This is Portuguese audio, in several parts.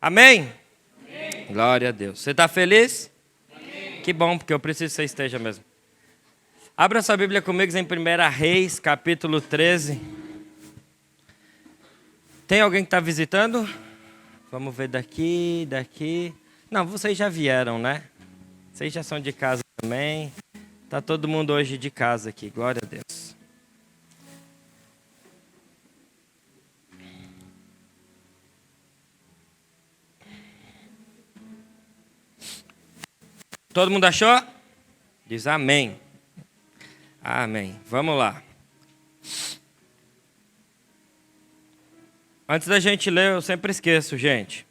Amém? Amém. Glória a Deus. Você está feliz? Amém. Que bom, porque eu preciso que você esteja mesmo. Abra sua Bíblia comigo em 1 Reis, capítulo 13. Tem alguém que está visitando? Vamos ver daqui. Não, vocês já vieram, né? Vocês já são de casa também. Está todo mundo hoje de casa aqui, glória a Deus. Todo mundo achou? Diz amém. Amém. Vamos lá. Antes da gente ler, eu sempre esqueço, gente.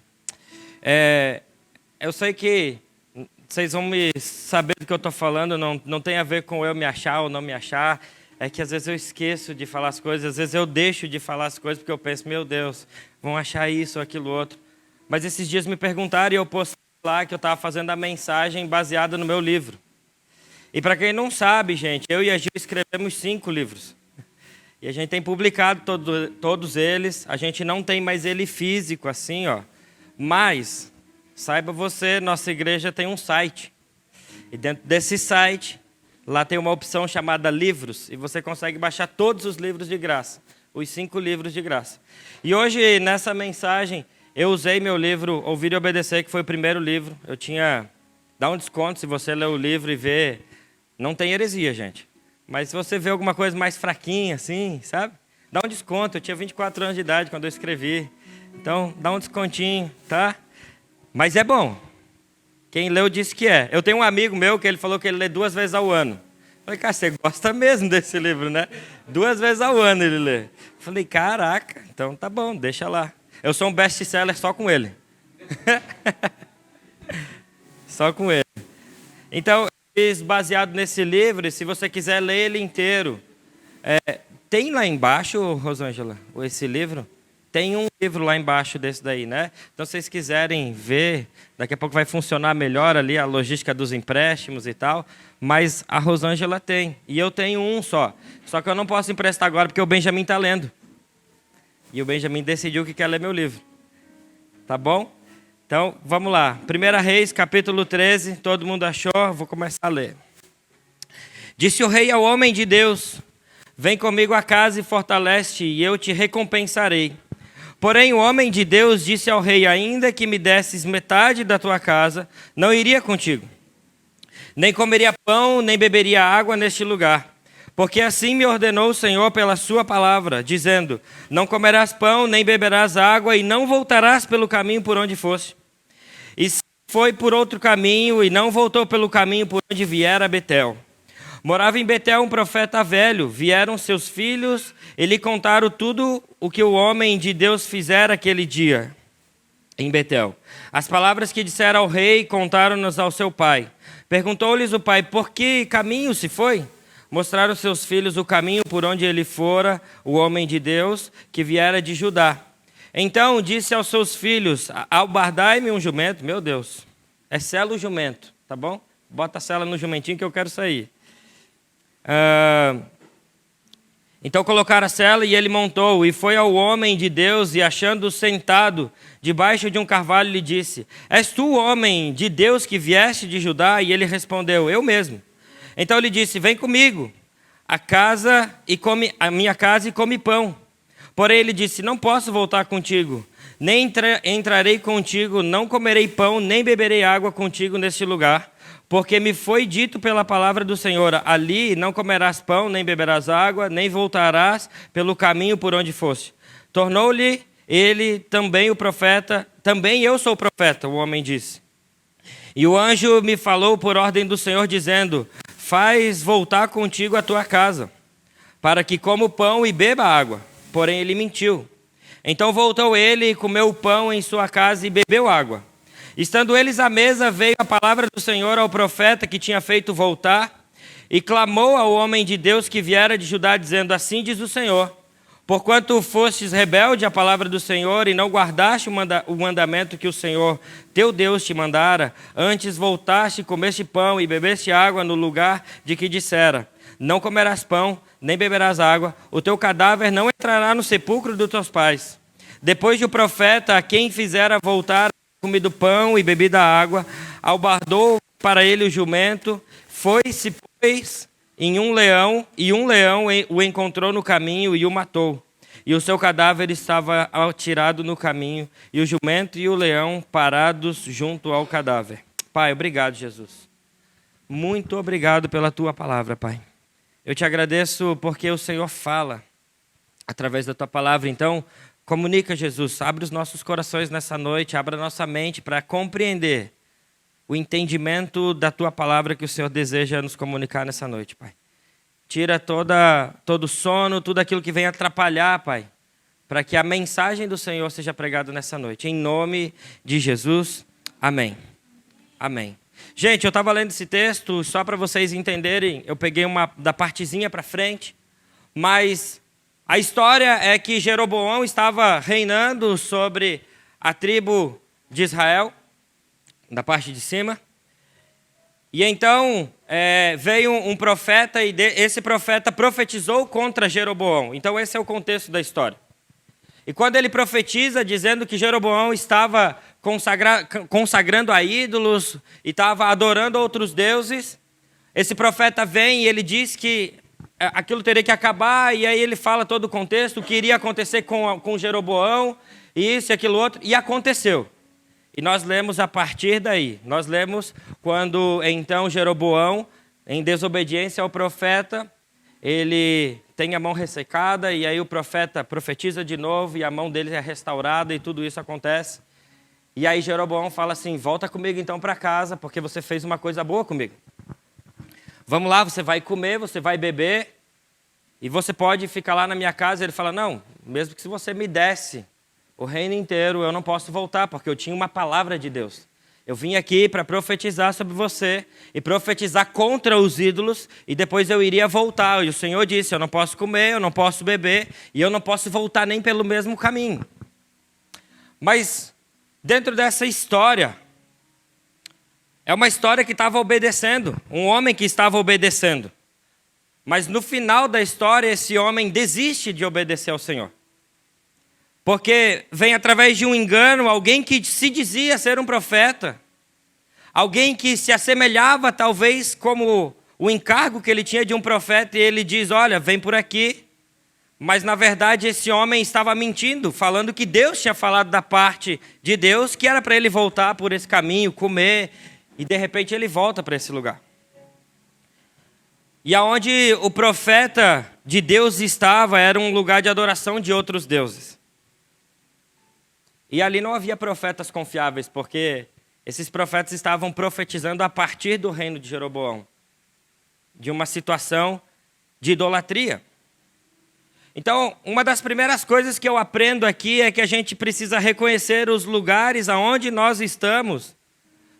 Eu sei que vocês vão me saber do que eu estou falando, não tem a ver com eu me achar ou não me achar. É que às vezes eu esqueço de falar as coisas, às vezes eu deixo de falar as coisas porque eu penso, meu Deus, vão achar isso ou aquilo outro. Mas esses dias me perguntaram e eu postei lá que eu estava fazendo a mensagem baseada no meu livro. E para quem não sabe, gente, eu e a Gil escrevemos 5 livros. E a gente tem publicado todos eles. A gente não tem mais ele físico assim, ó. Mas, saiba você, nossa igreja tem um site. E dentro desse site, lá tem uma opção chamada livros. E você consegue baixar todos os livros de graça. Os 5 livros de graça. E hoje, nessa mensagem, eu usei meu livro Ouvir e Obedecer, que foi o primeiro livro. Eu tinha... Dá um desconto se você ler o livro e ver... Não tem heresia, gente. Mas se você vê alguma coisa mais fraquinha, assim, sabe? Dá um desconto. Eu tinha 24 anos de idade quando eu escrevi. Então, dá um descontinho, tá? Mas é bom. Quem leu disse que é. Eu tenho um amigo meu que ele falou que ele lê 2 vezes ao ano. Eu falei, cara, você gosta mesmo desse livro, né? 2 vezes ao ano ele lê. Eu falei, caraca, então tá bom, deixa lá. Eu sou um best-seller só com ele. Só com ele. Então, baseado nesse livro, se você quiser ler ele inteiro, tem lá embaixo, Rosângela, esse livro? Tem um livro lá embaixo desse daí, né? Então, se vocês quiserem ver, daqui a pouco vai funcionar melhor ali a logística dos empréstimos e tal, mas a Rosângela tem, e eu tenho um só. Só que eu não posso emprestar agora porque o Benjamin está lendo. E o Benjamin decidiu que quer ler meu livro. Tá bom? Então, vamos lá. 1 Reis, capítulo 13. Todo mundo achou? Vou começar a ler. Disse o rei ao homem de Deus: vem comigo a casa e fortalece-te, e eu te recompensarei. Porém, o homem de Deus disse ao rei: ainda que me desses metade da tua casa, não iria contigo. Nem comeria pão, nem beberia água neste lugar. Porque assim me ordenou o Senhor pela sua palavra, dizendo: não comerás pão, nem beberás água, e não voltarás pelo caminho por onde foste. E foi por outro caminho, e não voltou pelo caminho por onde viera a Betel. Morava em Betel um profeta velho, vieram seus filhos, e lhe contaram tudo o que o homem de Deus fizera aquele dia em Betel. As palavras que dissera ao rei, contaram-nos ao seu pai. Perguntou-lhes o pai: por que caminho se foi? Mostraram seus filhos o caminho por onde ele fora, o homem de Deus, que viera de Judá. Então disse aos seus filhos: albardai-me um jumento. Meu Deus, é sela o jumento, tá bom? Bota a sela no jumentinho que eu quero sair. Então colocaram a sela e ele montou, e foi ao homem de Deus, e achando-o sentado debaixo de um carvalho, lhe disse: és tu o homem de Deus que vieste de Judá? E ele respondeu: eu mesmo. Então ele disse: vem comigo a minha casa e come pão. Porém ele disse: não posso voltar contigo, nem entrarei contigo, não comerei pão, nem beberei água contigo neste lugar, porque me foi dito pela palavra do Senhor: ali não comerás pão, nem beberás água, nem voltarás pelo caminho por onde foste. Tornou-lhe ele também o profeta: também eu sou profeta, o homem disse. E o anjo me falou por ordem do Senhor, dizendo: faz voltar contigo a tua casa, para que coma o pão e beba água. Porém ele mentiu. Então voltou ele e comeu o pão em sua casa e bebeu água. Estando eles à mesa, veio a palavra do Senhor ao profeta que tinha feito voltar, e clamou ao homem de Deus que viera de Judá, dizendo: assim diz o Senhor: porquanto fostes rebelde à palavra do Senhor e não guardaste o mandamento que o Senhor teu Deus te mandara, antes voltaste, comeste pão e bebeste água no lugar de que dissera: não comerás pão, nem beberás água, o teu cadáver não entrará no sepulcro dos teus pais. Depois do profeta, a quem fizera voltar comido pão e bebido a água, albardou para ele o jumento, foi-se, pois, em um leão, e um leão o encontrou no caminho e o matou. E o seu cadáver estava atirado no caminho, e o jumento e o leão parados junto ao cadáver. Pai, obrigado, Jesus. Muito obrigado pela tua palavra, Pai. Eu te agradeço porque o Senhor fala através da tua palavra. Então, comunica, Jesus. Abre os nossos corações nessa noite, abra a nossa mente para compreender o entendimento da tua palavra que o Senhor deseja nos comunicar nessa noite, Pai. Tira todo sono, tudo aquilo que vem atrapalhar, Pai, para que a mensagem do Senhor seja pregada nessa noite. Em nome de Jesus, amém. Amém. Gente, eu estava lendo esse texto, só para vocês entenderem, eu peguei uma da partezinha para frente, mas a história é que Jeroboão estava reinando sobre a tribo de Israel, da parte de cima, e então veio um profeta, e esse profeta profetizou contra Jeroboão. Então esse é o contexto da história. E quando ele profetiza, dizendo que Jeroboão estava consagrando a ídolos e estava adorando outros deuses, esse profeta vem e ele diz que aquilo teria que acabar, e aí ele fala todo o contexto, o que iria acontecer com Jeroboão, isso e aquilo outro, e aconteceu. E nós lemos a partir daí, nós lemos quando então Jeroboão, em desobediência ao profeta, ele tem a mão ressecada, e aí o profeta profetiza de novo, e a mão dele é restaurada, e tudo isso acontece. E aí Jeroboão fala assim, volta comigo então para casa, porque você fez uma coisa boa comigo. Vamos lá, você vai comer, você vai beber, e você pode ficar lá na minha casa. Ele fala, não, mesmo que se você me desse o reino inteiro, eu não posso voltar, porque eu tinha uma palavra de Deus. Eu vim aqui para profetizar sobre você e profetizar contra os ídolos, e depois eu iria voltar. E o Senhor disse, eu não posso comer, eu não posso beber, e eu não posso voltar nem pelo mesmo caminho. Mas dentro dessa história, é uma história que estava obedecendo, um homem que estava obedecendo. Mas no final da história, esse homem desiste de obedecer ao Senhor. Porque vem através de um engano, alguém que se dizia ser um profeta, alguém que se assemelhava talvez como o encargo que ele tinha de um profeta, e ele diz, olha, vem por aqui. Mas na verdade esse homem estava mentindo, falando que Deus tinha falado da parte de Deus, que era para ele voltar por esse caminho, comer, e de repente ele volta para esse lugar. E aonde o profeta de Deus estava era um lugar de adoração de outros deuses. E ali não havia profetas confiáveis, porque esses profetas estavam profetizando a partir do reino de Jeroboão, de uma situação de idolatria. Então, uma das primeiras coisas que eu aprendo aqui é que a gente precisa reconhecer os lugares aonde nós estamos,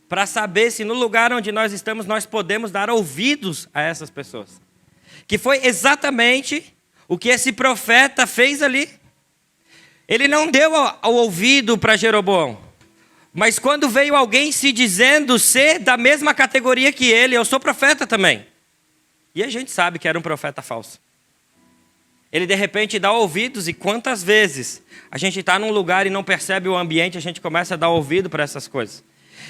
para saber se no lugar onde nós estamos nós podemos dar ouvidos a essas pessoas. Que foi exatamente o que esse profeta fez ali. Ele não deu ao ouvido para Jeroboão, mas quando veio alguém se dizendo ser da mesma categoria que ele, eu sou profeta também. E a gente sabe que era um profeta falso. Ele de repente dá ouvidos, e quantas vezes a gente está num lugar e não percebe o ambiente, a gente começa a dar ouvido para essas coisas.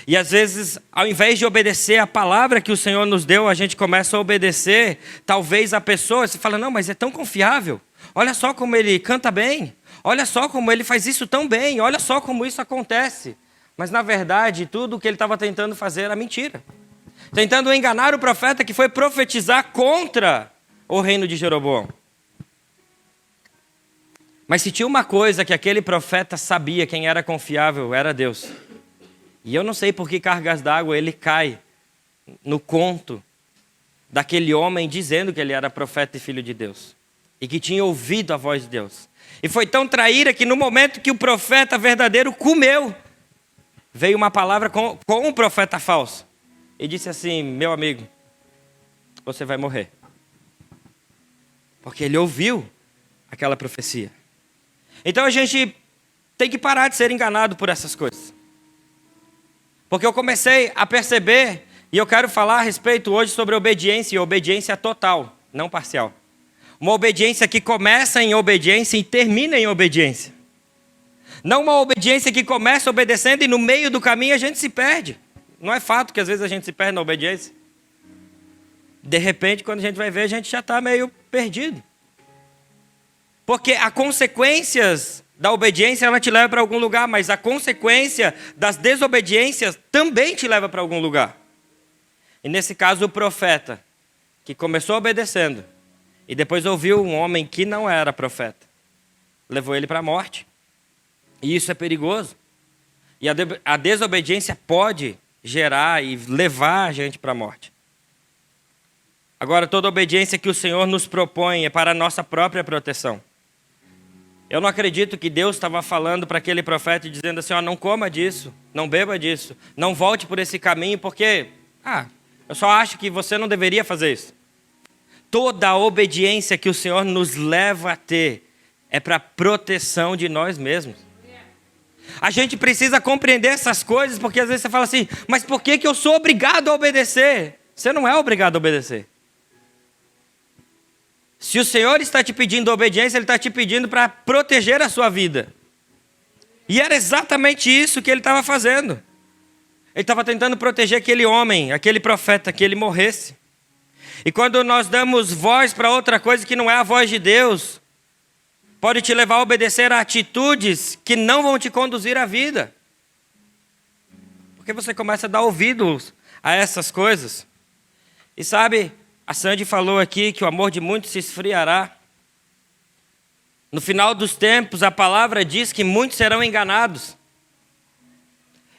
E às vezes, ao invés de obedecer a palavra que o Senhor nos deu, a gente começa a obedecer, talvez a pessoa, você fala, não, mas é tão confiável, olha só como ele canta bem, olha só como ele faz isso tão bem, olha só como isso acontece. Mas na verdade, tudo o que ele estava tentando fazer era mentira. Tentando enganar o profeta que foi profetizar contra o reino de Jeroboão. Mas se tinha uma coisa que aquele profeta sabia, quem era confiável, era Deus. E eu não sei por que cargas d'água ele cai no conto daquele homem dizendo que ele era profeta e filho de Deus. E que tinha ouvido a voz de Deus. E foi tão traíra que no momento que o profeta verdadeiro comeu, veio uma palavra com um profeta falso. E disse assim, meu amigo, você vai morrer. Porque ele ouviu aquela profecia. Então a gente tem que parar de ser enganado por essas coisas. Porque eu comecei a perceber, e eu quero falar a respeito hoje sobre obediência, e obediência total, não parcial. Uma obediência que começa em obediência e termina em obediência. Não uma obediência que começa obedecendo e no meio do caminho a gente se perde. Não é fato que às vezes a gente se perde na obediência. De repente, quando a gente vai ver, a gente já está meio perdido. Porque as consequências da obediência, ela te leva para algum lugar, mas a consequência das desobediências também te leva para algum lugar. E nesse caso, o profeta, que começou obedecendo, e depois ouviu um homem que não era profeta, levou ele para a morte. E isso é perigoso. E a desobediência pode gerar e levar a gente para a morte. Agora, toda obediência que o Senhor nos propõe é para a nossa própria proteção. Eu não acredito que Deus estava falando para aquele profeta e dizendo assim, não coma disso, não beba disso, não volte por esse caminho, porque, eu só acho que você não deveria fazer isso. Toda a obediência que o Senhor nos leva a ter é para a proteção de nós mesmos. A gente precisa compreender essas coisas, porque às vezes você fala assim, mas por que eu sou obrigado a obedecer? Você não é obrigado a obedecer. Se o Senhor está te pedindo obediência, Ele está te pedindo para proteger a sua vida. E era exatamente isso que Ele estava fazendo. Ele estava tentando proteger aquele homem, aquele profeta, que ele morresse. E quando nós damos voz para outra coisa que não é a voz de Deus, pode te levar a obedecer a atitudes que não vão te conduzir à vida. Porque você começa a dar ouvidos a essas coisas. E sabe, a Sandy falou aqui que o amor de muitos se esfriará. No final dos tempos, a palavra diz que muitos serão enganados.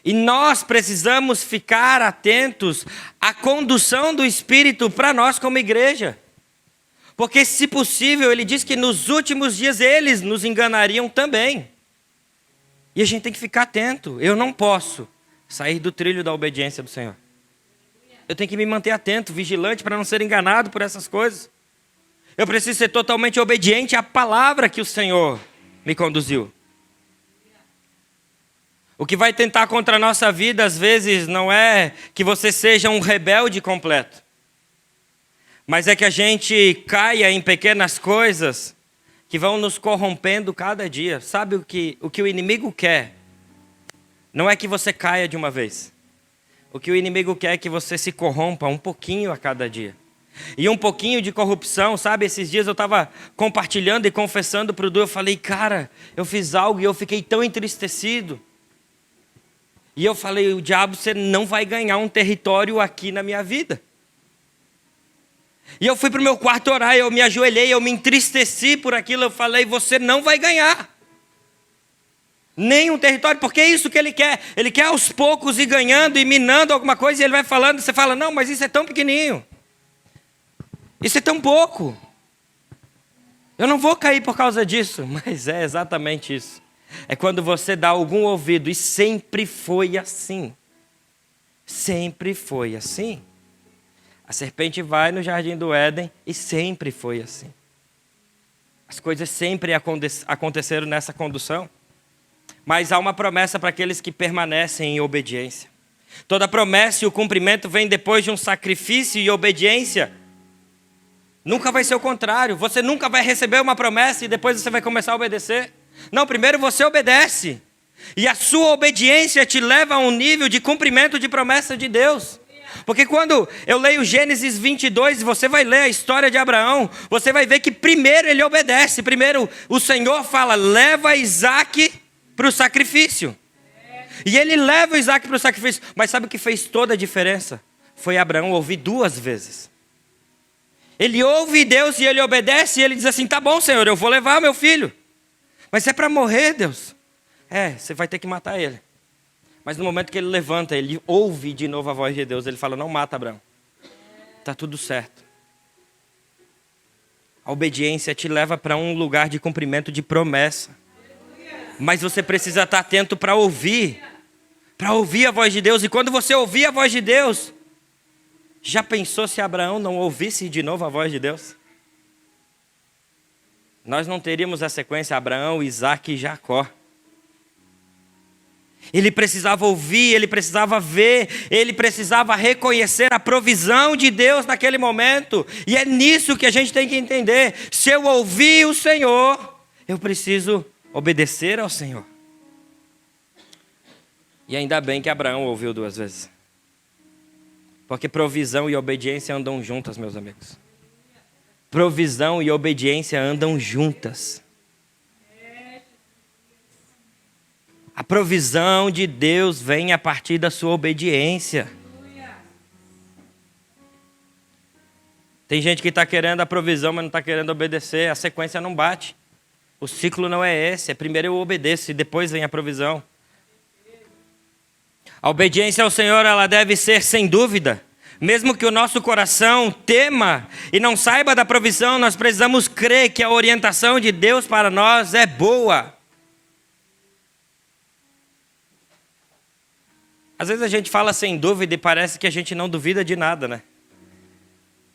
E nós precisamos ficar atentos à condução do Espírito para nós como igreja. Porque, se possível, ele diz que nos últimos dias eles nos enganariam também. E a gente tem que ficar atento. Eu não posso sair do trilho da obediência do Senhor. Eu tenho que me manter atento, vigilante, para não ser enganado por essas coisas. Eu preciso ser totalmente obediente à palavra que o Senhor me conduziu. O que vai tentar contra a nossa vida, às vezes, não é que você seja um rebelde completo. Mas é que a gente caia em pequenas coisas que vão nos corrompendo cada dia. Sabe o que o inimigo quer? Não é que você caia de uma vez. O que o inimigo quer é que você se corrompa um pouquinho a cada dia. E um pouquinho de corrupção, sabe? Esses dias eu estava compartilhando e confessando para o Du, eu falei, cara, eu fiz algo e eu fiquei tão entristecido. E eu falei, o diabo, você não vai ganhar um território aqui na minha vida. E eu fui para o meu quarto orar, eu me ajoelhei, eu me entristeci por aquilo, eu falei, você não vai ganhar nenhum território, porque é isso que ele quer. Ele quer aos poucos ir ganhando e minando alguma coisa, e ele vai falando, você fala, não, mas isso é tão pequenininho. Isso é tão pouco. Eu não vou cair por causa disso, mas é exatamente isso. É quando você dá algum ouvido, e sempre foi assim. Sempre foi assim. A serpente vai no jardim do Éden e sempre foi assim. As coisas sempre aconteceram nessa condução. Mas há uma promessa para aqueles que permanecem em obediência. Toda promessa e o cumprimento vem depois de um sacrifício e obediência. Nunca vai ser o contrário. Você nunca vai receber uma promessa e depois você vai começar a obedecer. Não, primeiro você obedece. E a sua obediência te leva a um nível de cumprimento de promessa de Deus. Porque quando eu leio Gênesis 22, você vai ler a história de Abraão, você vai ver que primeiro ele obedece. Primeiro o Senhor fala, leva Isaac para o sacrifício. E ele leva o Isaac para o sacrifício. Mas sabe o que fez toda a diferença? Foi Abraão ouvir 2 vezes. Ele ouve Deus e ele obedece, e ele diz assim, tá bom, Senhor, eu vou levar meu filho. Mas é para morrer, Deus. Você vai ter que matar ele. Mas no momento que ele levanta, ele ouve de novo a voz de Deus, ele fala, não mata Abraão. Tá tudo certo. A obediência te leva para um lugar de cumprimento de promessa. Mas você precisa estar atento para ouvir a voz de Deus. E quando você ouvir a voz de Deus, já pensou se Abraão não ouvisse de novo a voz de Deus? Nós não teríamos a sequência Abraão, Isaac e Jacó. Ele precisava ouvir, ele precisava ver, ele precisava reconhecer a provisão de Deus naquele momento. E é nisso que a gente tem que entender. Se eu ouvir o Senhor, eu preciso obedecer ao Senhor. E ainda bem que Abraão ouviu 2 vezes. Porque provisão e obediência andam juntas, meus amigos. Provisão e obediência andam juntas. A provisão de Deus vem a partir da sua obediência. Tem gente que está querendo a provisão, mas não está querendo obedecer. A sequência não bate. O ciclo não é esse. É primeiro eu obedeço e depois vem a provisão. A obediência ao Senhor, ela deve ser sem dúvida. Mesmo que o nosso coração tema e não saiba da provisão, nós precisamos crer que a orientação de Deus para nós é boa. Às vezes a gente fala sem dúvida e parece que a gente não duvida de nada, né?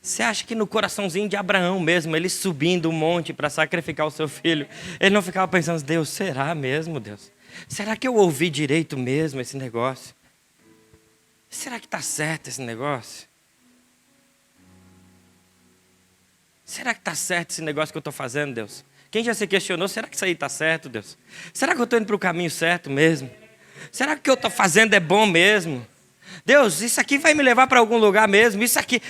Você acha que no coraçãozinho de Abraão mesmo, ele subindo um monte para sacrificar o seu filho, ele não ficava pensando, Deus, será mesmo, Deus? Será que eu ouvi direito mesmo esse negócio? Será que está certo esse negócio? Será que está certo esse negócio que eu estou fazendo, Deus? Quem já se questionou, será que isso aí está certo, Deus? Será que eu estou indo para o caminho certo mesmo? Será que o que eu estou fazendo é bom mesmo? Deus, isso aqui vai me levar para algum lugar mesmo?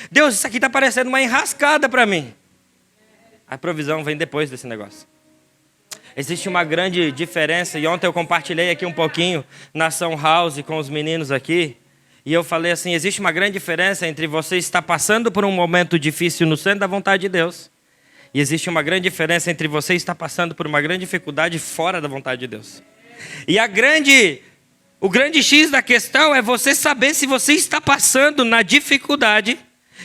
Deus, isso aqui está parecendo uma enrascada para mim. A provisão vem depois desse negócio. Existe uma grande diferença, e ontem eu compartilhei aqui um pouquinho na Ação House com os meninos aqui, e eu falei assim, existe uma grande diferença entre você estar passando por um momento difícil no centro da vontade de Deus, e existe uma grande diferença entre você estar passando por uma grande dificuldade fora da vontade de Deus. E o grande X da questão é você saber se você está passando na dificuldade,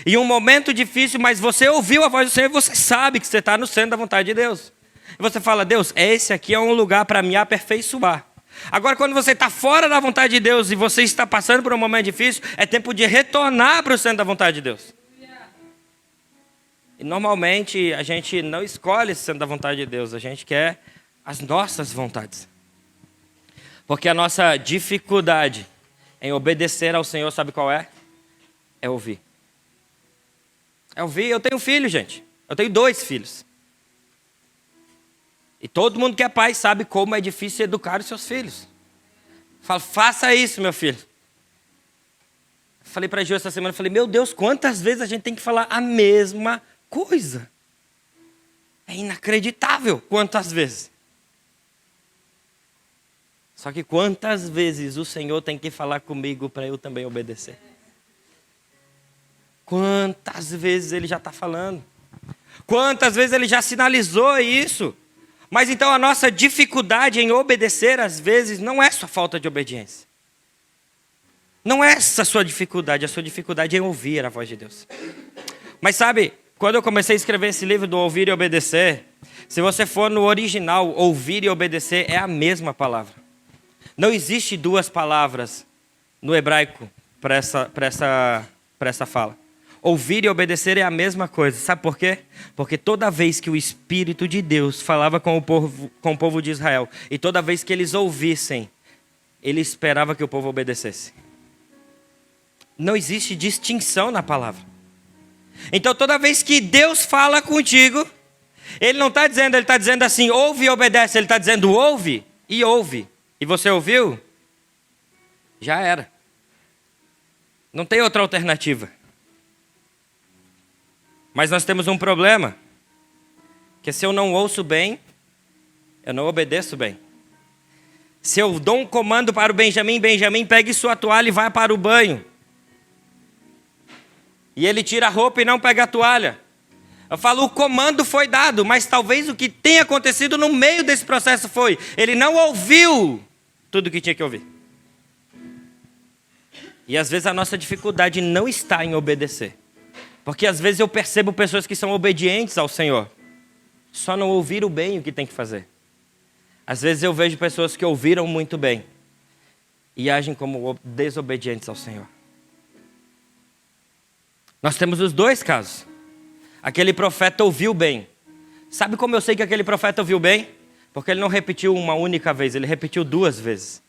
em um momento difícil, mas você ouviu a voz do Senhor e você sabe que você está no centro da vontade de Deus. E você fala, Deus, esse aqui é um lugar para me aperfeiçoar. Agora, quando você está fora da vontade de Deus e você está passando por um momento difícil, é tempo de retornar para o centro da vontade de Deus. E normalmente a gente não escolhe esse centro da vontade de Deus, a gente quer as nossas vontades. Porque a nossa dificuldade em obedecer ao Senhor, sabe qual é? É ouvir. É ouvir. Eu tenho filho, gente. Eu tenho 2 filhos. E todo mundo que é pai sabe como é difícil educar os seus filhos. Fala, faça isso, meu filho. Falei para a Gil essa semana, falei, meu Deus, quantas vezes a gente tem que falar a mesma coisa? É inacreditável quantas vezes. Só que quantas vezes o Senhor tem que falar comigo para eu também obedecer? Quantas vezes Ele já está falando? Quantas vezes Ele já sinalizou isso? Mas então a nossa dificuldade em obedecer, às vezes, não é só falta de obediência. Não é essa a sua dificuldade é em ouvir a voz de Deus. Mas sabe, quando eu comecei a escrever esse livro do Ouvir e Obedecer, se você for no original, ouvir e obedecer é a mesma palavra. Não existe 2 palavras no hebraico para essa fala. Ouvir e obedecer é a mesma coisa. Sabe por quê? Porque toda vez que o Espírito de Deus falava com o povo de Israel, e toda vez que eles ouvissem, ele esperava que o povo obedecesse. Não existe distinção na palavra. Então toda vez que Deus fala contigo, Ele não está dizendo, Ele está dizendo assim, ouve e obedece. Ele está dizendo, ouve e ouve. E você ouviu? Já era. Não tem outra alternativa. Mas nós temos um problema. Que se eu não ouço bem, eu não obedeço bem. Se eu dou um comando para o Benjamim, Benjamim, pegue sua toalha e vai para o banho. E ele tira a roupa e não pega a toalha. Eu falo, o comando foi dado, mas talvez o que tenha acontecido no meio desse processo foi, ele não ouviu tudo o que tinha que ouvir. E às vezes a nossa dificuldade não está em obedecer. Porque às vezes eu percebo pessoas que são obedientes ao Senhor, só não ouviram bem o que tem que fazer. Às vezes eu vejo pessoas que ouviram muito bem e agem como desobedientes ao Senhor. Nós temos os 2 casos. Aquele profeta ouviu bem. Sabe como eu sei que aquele profeta ouviu bem? Porque ele não repetiu uma única vez, ele repetiu 2 vezes.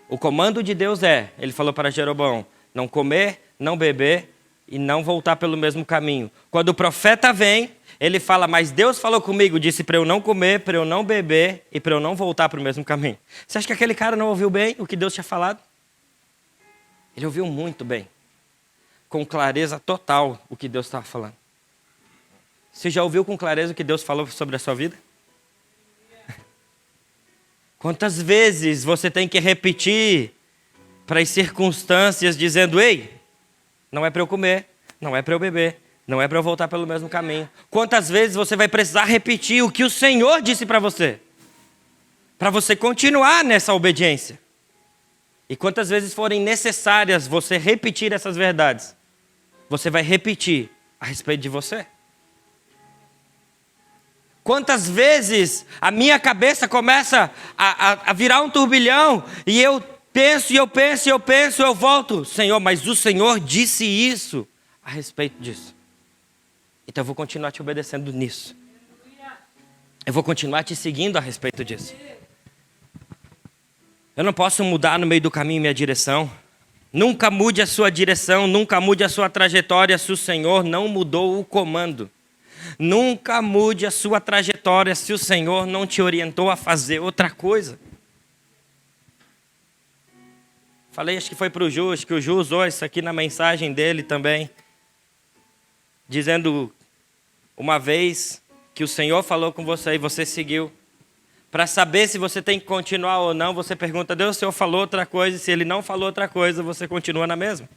O comando de Deus ele falou para Jeroboão, não comer, não beber e não voltar pelo mesmo caminho. Quando o profeta vem, ele fala, mas Deus falou comigo, disse para eu não comer, para eu não beber e para eu não voltar para o mesmo caminho. Você acha que aquele cara não ouviu bem o que Deus tinha falado? Ele ouviu muito bem, com clareza total, o que Deus estava falando. Você já ouviu com clareza o que Deus falou sobre a sua vida? Quantas vezes você tem que repetir para as circunstâncias, dizendo: ei, não é para eu comer, não é para eu beber, não é para eu voltar pelo mesmo caminho. Quantas vezes você vai precisar repetir o que o Senhor disse para você continuar nessa obediência? E quantas vezes forem necessárias você repetir essas verdades, você vai repetir a respeito de você? Quantas vezes a minha cabeça começa a virar um turbilhão e eu penso, eu volto: Senhor, mas o Senhor disse isso a respeito disso. Então eu vou continuar te obedecendo nisso. Eu vou continuar te seguindo a respeito disso. Eu não posso mudar no meio do caminho minha direção. Nunca mude a sua direção, nunca mude a sua trajetória se o Senhor não mudou o comando. Nunca mude a sua trajetória se o Senhor não te orientou a fazer outra coisa. Falei, acho que foi para o Ju, acho que o Ju usou isso aqui na mensagem dele também. Dizendo uma vez que o Senhor falou com você e você seguiu. Para saber se você tem que continuar ou não, você pergunta: Deus, o Senhor falou outra coisa? E se Ele não falou outra coisa, você continua na mesma.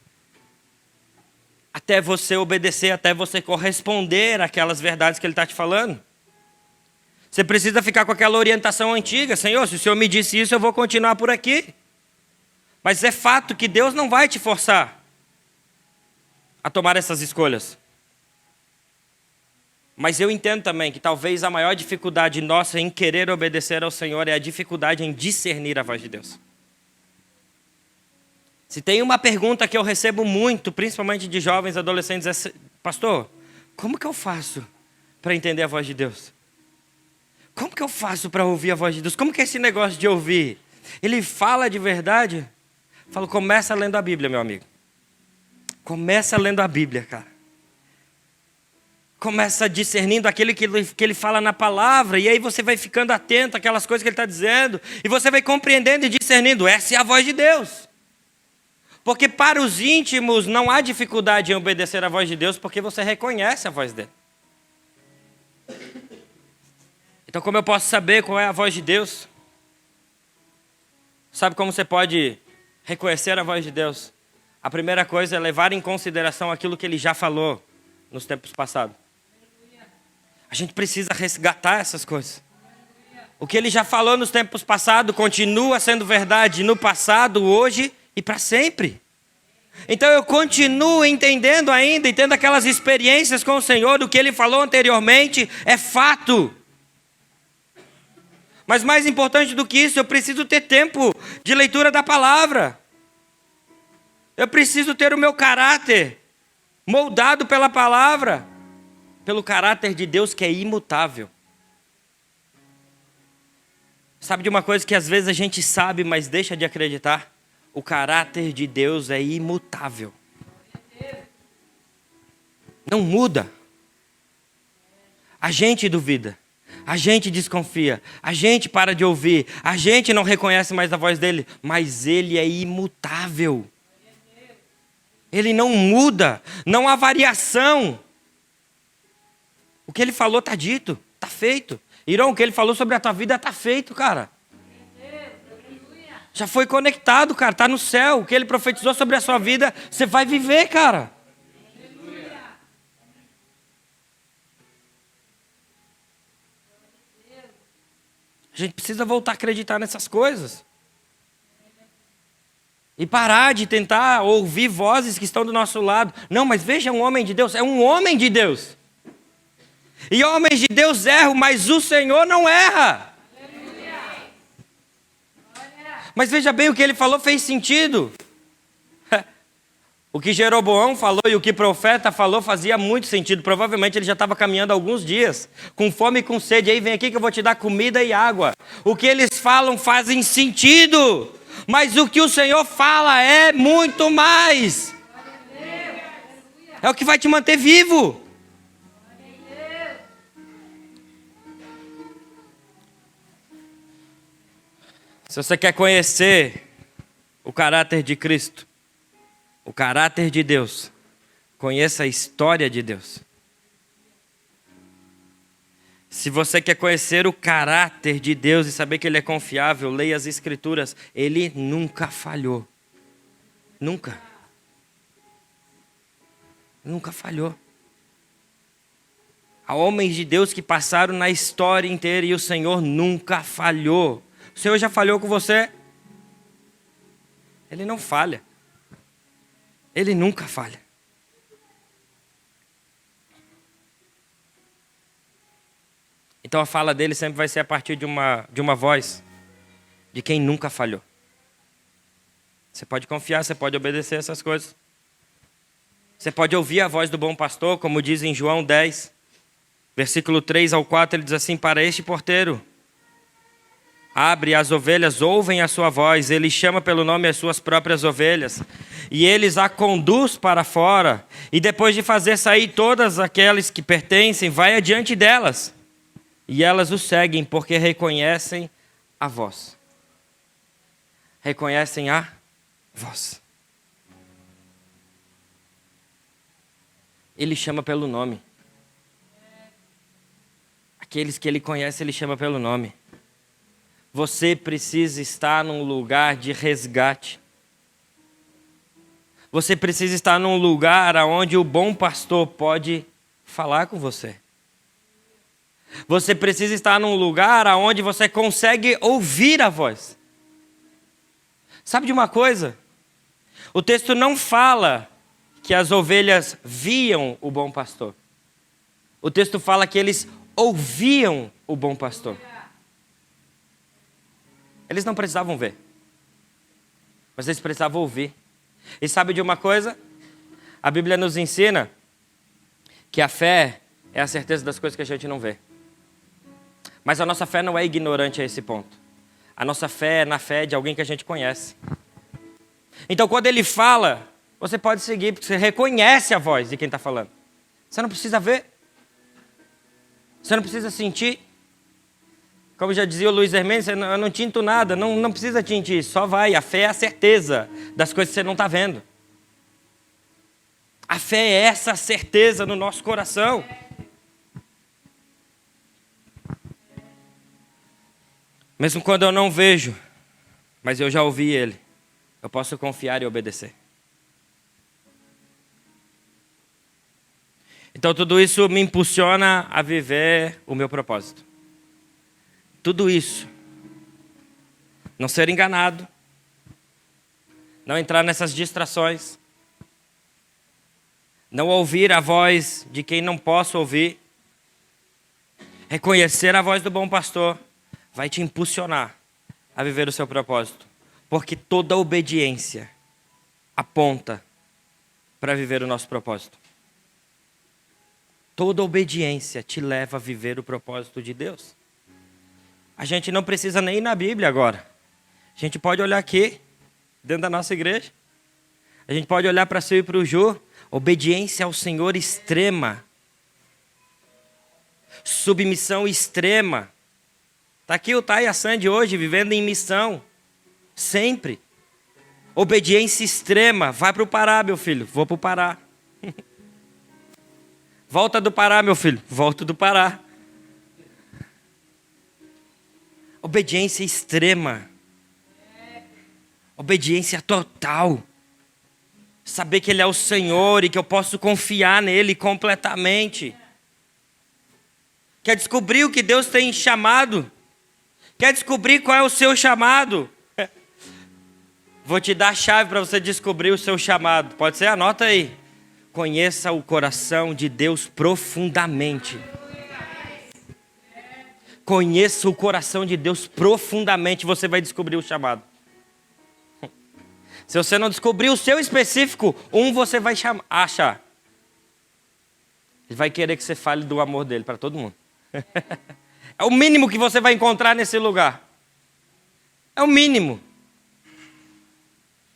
Até você obedecer, até você corresponder àquelas verdades que Ele está te falando. Você precisa ficar com aquela orientação antiga: Senhor, se o Senhor me disse isso, eu vou continuar por aqui. Mas é fato que Deus não vai te forçar a tomar essas escolhas. Mas eu entendo também que talvez a maior dificuldade nossa em querer obedecer ao Senhor é a dificuldade em discernir a voz de Deus. Se tem uma pergunta que eu recebo muito, principalmente de jovens, adolescentes, é: pastor, como que eu faço para entender a voz de Deus? Como que eu faço para ouvir a voz de Deus? Como que é esse negócio de ouvir? Ele fala de verdade? Eu falo: começa lendo a Bíblia, meu amigo. Começa lendo a Bíblia, cara. Começa discernindo aquilo que ele fala na palavra, e aí você vai ficando atento àquelas coisas que ele está dizendo, e você vai compreendendo e discernindo: essa é a voz de Deus. Porque para os íntimos não há dificuldade em obedecer a voz de Deus, porque você reconhece a voz dele. Então, como eu posso saber qual é a voz de Deus? Sabe como você pode reconhecer a voz de Deus? A primeira coisa é levar em consideração aquilo que ele já falou nos tempos passados. A gente precisa resgatar essas coisas. O que ele já falou nos tempos passados continua sendo verdade no passado, hoje e para sempre. Então eu continuo entendendo ainda e tendo aquelas experiências com o Senhor. O que ele falou anteriormente é fato. Mas mais importante do que isso, eu preciso ter tempo de leitura da palavra. Eu preciso ter o meu caráter moldado pela palavra, pelo caráter de Deus que é imutável. Sabe de uma coisa que às vezes a gente sabe, mas deixa de acreditar? O caráter de Deus é imutável. Não muda. A gente duvida, a gente desconfia, a gente para de ouvir, a gente não reconhece mais a voz dele, mas ele é imutável. Ele não muda, não há variação. O que ele falou está dito, está feito. Irão, o que ele falou sobre a tua vida está feito, cara. Já foi conectado, cara, está no céu. O que ele profetizou sobre a sua vida, você vai viver, cara. A gente precisa voltar a acreditar nessas coisas. E parar de tentar ouvir vozes que estão do nosso lado. Não, mas veja um homem de Deus, é um homem de Deus. E homens de Deus erram, mas o Senhor não erra. Mas veja bem, o que ele falou fez sentido. O que Jeroboão falou e o que o profeta falou fazia muito sentido. Provavelmente ele já estava caminhando há alguns dias, com fome e com sede. Aí vem aqui que eu vou te dar comida e água. O que eles falam fazem sentido. Mas o que o Senhor fala é muito mais. É o que vai te manter vivo. Se você quer conhecer o caráter de Cristo, o caráter de Deus. Conheça a história de Deus. Se você quer conhecer o caráter de Deus e saber que Ele é confiável, leia as Escrituras. Ele nunca falhou. Nunca. Nunca falhou. Há homens de Deus que passaram na história inteira e o Senhor nunca falhou. O Senhor já falhou com você? Ele não falha. Ele nunca falha. Então a fala dele sempre vai ser a partir de uma voz de quem nunca falhou. Você pode confiar, você pode obedecer essas coisas. Você pode ouvir a voz do bom pastor, como diz em João 10, versículo 3 ao 4, ele diz assim: para este porteiro abre, as ovelhas ouvem a sua voz, ele chama pelo nome as suas próprias ovelhas, e eles a conduz para fora, e depois de fazer sair todas aquelas que pertencem, vai adiante delas. E elas o seguem porque reconhecem a voz. Reconhecem a voz. Ele chama pelo nome. Aqueles que ele conhece, ele chama pelo nome. Você precisa estar num lugar de resgate. Você precisa estar num lugar onde o bom pastor pode falar com você. Você precisa estar num lugar onde você consegue ouvir a voz. Sabe de uma coisa? O texto não fala que as ovelhas viam o bom pastor. O texto fala que eles ouviam o bom pastor. Eles não precisavam ver, mas eles precisavam ouvir. E sabe de uma coisa? A Bíblia nos ensina que a fé é a certeza das coisas que a gente não vê. Mas a nossa fé não é ignorante a esse ponto. A nossa fé é na fé de alguém que a gente conhece. Então, quando ele fala, você pode seguir, porque você reconhece a voz de quem está falando. Você não precisa ver. Você não precisa sentir. Como já dizia o Luiz Hermênio, eu não tinto nada, não precisa tintir, só vai. A fé é a certeza das coisas que você não está vendo. A fé é essa certeza no nosso coração. Mesmo quando eu não vejo, mas eu já ouvi ele, eu posso confiar e obedecer. Então tudo isso me impulsiona a viver o meu propósito. Tudo isso. Não ser enganado. Não entrar nessas distrações. Não ouvir a voz de quem não posso ouvir. Reconhecer a voz do bom pastor vai te impulsionar a viver o seu propósito. Porque toda obediência aponta para viver o nosso propósito. Toda obediência te leva a viver o propósito de Deus. A gente não precisa nem ir na Bíblia agora. A gente pode olhar aqui, dentro da nossa igreja. A gente pode olhar para a Sil e para o Ju. Obediência ao Senhor extrema. Submissão extrema. Está aqui o Thay e a Sandy hoje, vivendo em missão. Sempre. Obediência extrema. Vai para o Pará, meu filho. Vou para o Pará. Volta do Pará, meu filho. Volto do Pará. Obediência extrema. Obediência total. Saber que Ele é o Senhor e que eu posso confiar nele completamente. Quer descobrir o que Deus tem chamado? Quer descobrir qual é o seu chamado? Vou te dar a chave para você descobrir o seu chamado. Pode ser? Anota aí. Conheça o coração de Deus profundamente. Conheça o coração de Deus profundamente, você vai descobrir o chamado. Se você não descobrir o seu específico, você vai achar. Ele vai querer que você fale do amor dele para todo mundo. É o mínimo que você vai encontrar nesse lugar. É o mínimo.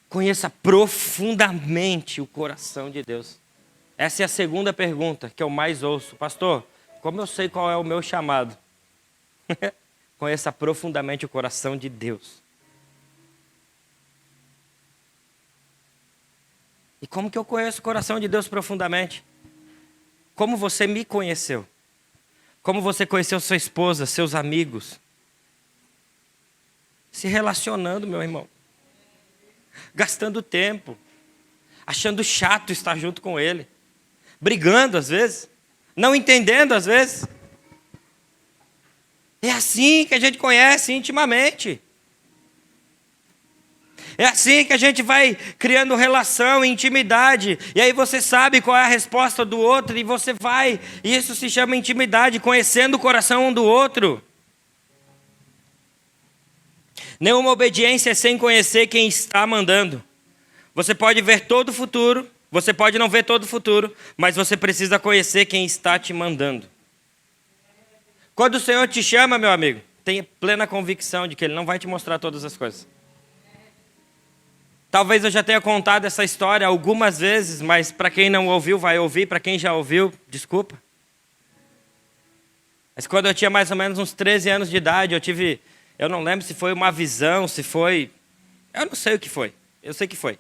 Conheça profundamente o coração de Deus. Essa é a segunda pergunta que eu mais ouço. Pastor, como eu sei qual é o meu chamado? Conheça profundamente o coração de Deus. E como que eu conheço o coração de Deus profundamente? Como você me conheceu? Como você conheceu sua esposa, seus amigos? Se relacionando, meu irmão. Gastando tempo. Achando chato estar junto com ele. Brigando às vezes. Não entendendo às vezes. É assim que a gente conhece intimamente. É assim que a gente vai criando relação, intimidade. E aí você sabe qual é a resposta do outro e você vai. E isso se chama intimidade, conhecendo o coração um do outro. Nenhuma obediência é sem conhecer quem está mandando. Você pode ver todo o futuro, você pode não ver todo o futuro, mas você precisa conhecer quem está te mandando. Quando o Senhor te chama, meu amigo, tenha plena convicção de que Ele não vai te mostrar todas as coisas. Talvez eu já tenha contado essa história algumas vezes, mas para quem não ouviu, vai ouvir. Para quem já ouviu, desculpa. Mas quando eu tinha mais ou menos uns 13 anos de idade, eu não lembro se foi uma visão, se foi... Eu não sei o que foi, eu sei que foi.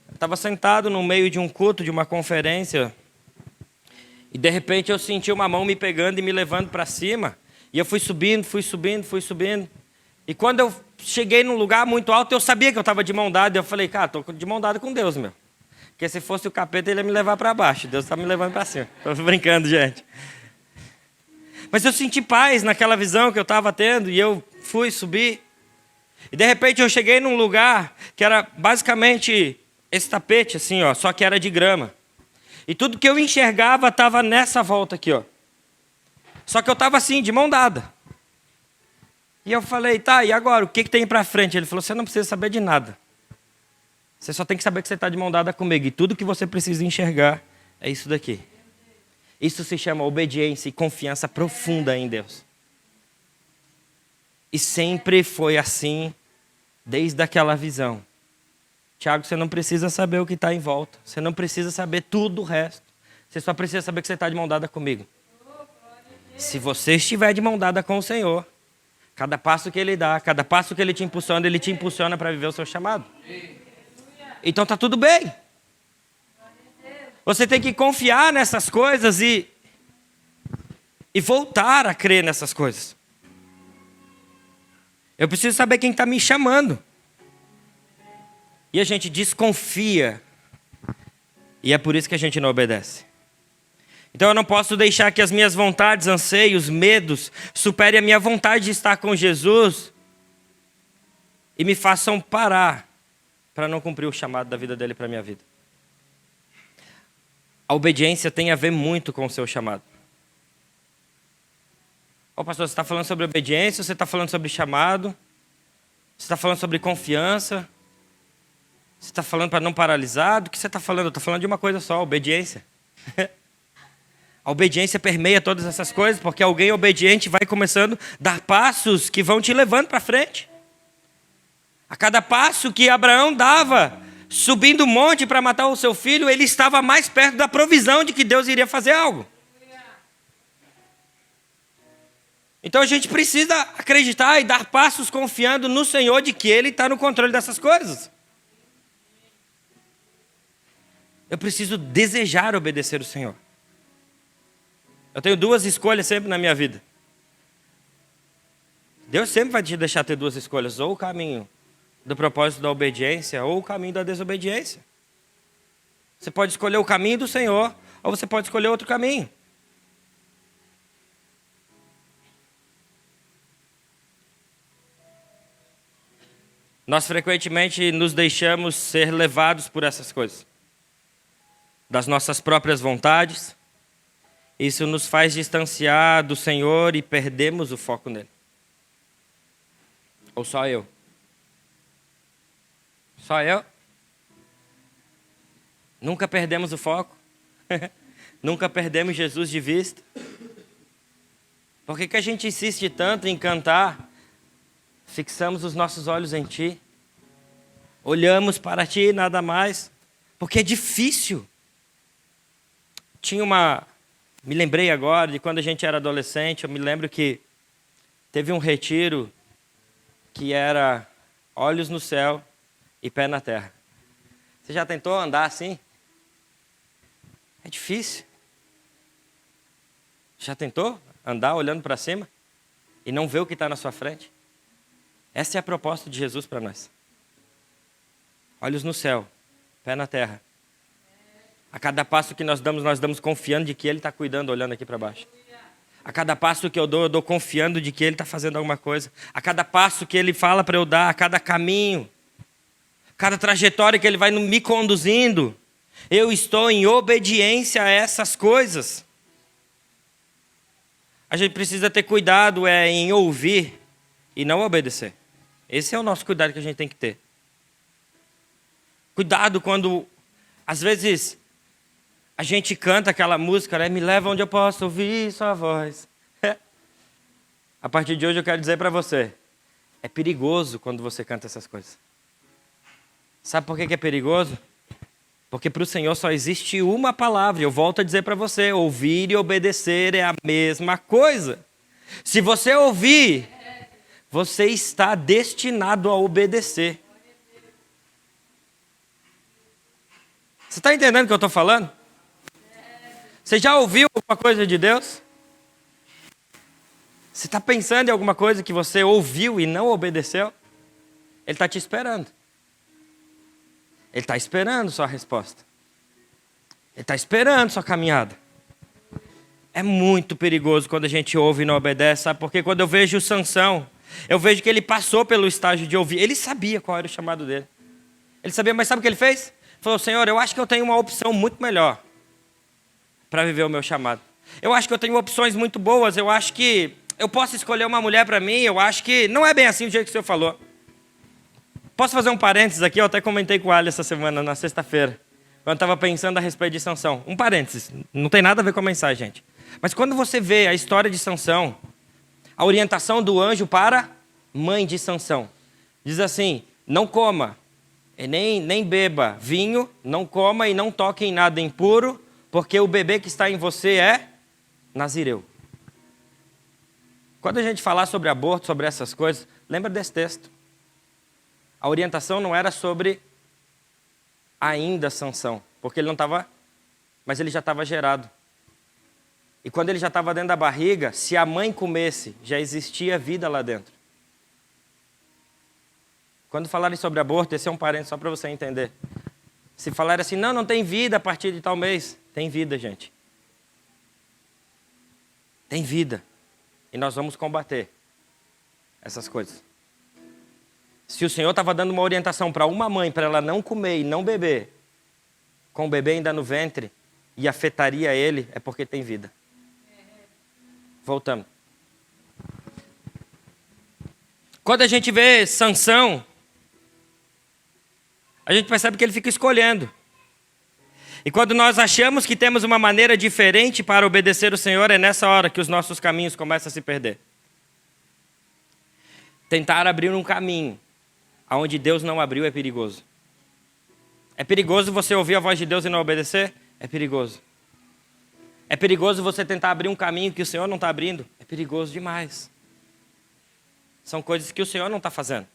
Eu estava sentado no meio de um culto, de uma conferência, e de repente eu senti uma mão me pegando e me levando para cima. E eu fui subindo. E quando eu cheguei num lugar muito alto, eu sabia que eu estava de mão dada. Eu falei, cara, estou de mão dada com Deus, meu. Porque se fosse o capeta, ele ia me levar para baixo. Deus está me levando para cima. Estou brincando, gente. Mas eu senti paz naquela visão que eu estava tendo. E eu fui subir. E de repente eu cheguei num lugar que era basicamente esse tapete, assim, ó, só que era de grama. E tudo que eu enxergava estava nessa volta aqui, ó. Só que eu estava assim, de mão dada. E eu falei, tá, e agora? O que tem para frente? Ele falou, você não precisa saber de nada. Você só tem que saber que você está de mão dada comigo. E tudo que você precisa enxergar é isso daqui. Isso se chama obediência e confiança profunda em Deus. E sempre foi assim, desde aquela visão. Tiago, você não precisa saber o que está em volta. Você não precisa saber tudo o resto. Você só precisa saber que você está de mão dada comigo. Se você estiver de mão dada com o Senhor, cada passo que Ele dá, cada passo que Ele te impulsiona para viver o seu chamado. Então está tudo bem. Você tem que confiar nessas coisas e voltar a crer nessas coisas. Eu preciso saber quem está me chamando. E a gente desconfia. E é por isso que a gente não obedece. Então eu não posso deixar que as minhas vontades, anseios, medos superem a minha vontade de estar com Jesus e me façam parar para não cumprir o chamado da vida dele para a minha vida. A obediência tem a ver muito com o seu chamado. Ô pastor, você está falando sobre obediência, você está falando sobre chamado, você está falando sobre confiança, você está falando para não paralisar, do que você está falando? Eu estou falando de uma coisa só, obediência. A obediência permeia todas essas coisas, porque alguém obediente vai começando a dar passos que vão te levando para frente. A cada passo que Abraão dava, subindo o monte para matar o seu filho, ele estava mais perto da provisão de que Deus iria fazer algo. Então a gente precisa acreditar e dar passos confiando no Senhor de que Ele está no controle dessas coisas. Eu preciso desejar obedecer o Senhor. Eu tenho duas escolhas sempre na minha vida. Deus sempre vai te deixar ter duas escolhas, ou o caminho do propósito da obediência, ou o caminho da desobediência. Você pode escolher o caminho do Senhor, ou você pode escolher outro caminho. Nós frequentemente nos deixamos ser levados por essas coisas. Das nossas próprias vontades. Isso nos faz distanciar do Senhor e perdemos o foco nele. Ou só eu? Só eu? Nunca perdemos o foco? Nunca perdemos Jesus de vista? Por que a gente insiste tanto em cantar? Fixamos os nossos olhos em Ti. Olhamos para Ti e nada mais. Porque é difícil. Me lembrei agora de quando a gente era adolescente. Eu me lembro que teve um retiro que era olhos no céu e pé na terra. Você já tentou andar assim? É difícil. Já tentou andar olhando para cima e não ver o que está na sua frente? Essa é a proposta de Jesus para nós. Olhos no céu, pé na terra. A cada passo que nós damos confiando de que Ele está cuidando, olhando aqui para baixo. A cada passo que eu dou confiando de que Ele está fazendo alguma coisa. A cada passo que Ele fala para eu dar, a cada caminho, cada trajetória que Ele vai me conduzindo, eu estou em obediência a essas coisas. A gente precisa ter cuidado em ouvir e não obedecer. Esse é o nosso cuidado que a gente tem que ter. Cuidado quando, às vezes, a gente canta aquela música, né? Me leva onde eu posso ouvir sua voz. A partir de hoje eu quero dizer para você, é perigoso quando você canta essas coisas. Sabe por que é perigoso? Porque para o Senhor só existe uma palavra. Eu volto a dizer para você, ouvir e obedecer é a mesma coisa. Se você ouvir, você está destinado a obedecer. Você está entendendo o que eu estou falando? Você já ouviu alguma coisa de Deus? Você está pensando em alguma coisa que você ouviu e não obedeceu? Ele está te esperando. Ele está esperando sua resposta. Ele está esperando sua caminhada. É muito perigoso quando a gente ouve e não obedece, sabe? Porque quando eu vejo Sansão, eu vejo que ele passou pelo estágio de ouvir. Ele sabia qual era o chamado dele. Ele sabia, mas sabe o que ele fez? Ele falou, Senhor, eu acho que eu tenho uma opção muito melhor para viver o meu chamado. Eu acho que eu tenho opções muito boas. Eu acho que eu posso escolher uma mulher para mim. Eu acho que não é bem assim do jeito que o Senhor falou. Posso fazer um parênteses aqui? Eu até comentei com o Ali essa semana, na sexta-feira, quando estava pensando a respeito de Sansão. Um parênteses, não tem nada a ver com a mensagem, gente. Mas quando você vê a história de Sansão, a orientação do anjo para mãe de Sansão, diz assim, não coma, e nem beba vinho, não coma e não toque em nada impuro, porque o bebê que está em você é nazireu. Quando a gente falar sobre aborto, sobre essas coisas, lembra desse texto. A orientação não era sobre ainda Sansão, porque ele não estava, mas ele já estava gerado. E quando ele já estava dentro da barriga, se a mãe comesse, já existia vida lá dentro. Quando falarem sobre aborto, esse é um parênteses só para você entender. Se falarem assim, não tem vida a partir de tal mês, tem vida, gente. Tem vida. E nós vamos combater essas coisas. Se o Senhor estava dando uma orientação para uma mãe, para ela não comer e não beber, com o bebê ainda no ventre, e afetaria ele, é porque tem vida. Voltamos. Quando a gente vê Sansão, a gente percebe que ele fica escolhendo. E quando nós achamos que temos uma maneira diferente para obedecer o Senhor, é nessa hora que os nossos caminhos começam a se perder. Tentar abrir um caminho aonde Deus não abriu é perigoso. É perigoso você ouvir a voz de Deus e não obedecer? É perigoso. É perigoso você tentar abrir um caminho que o Senhor não está abrindo? É perigoso demais. São coisas que o Senhor não está fazendo.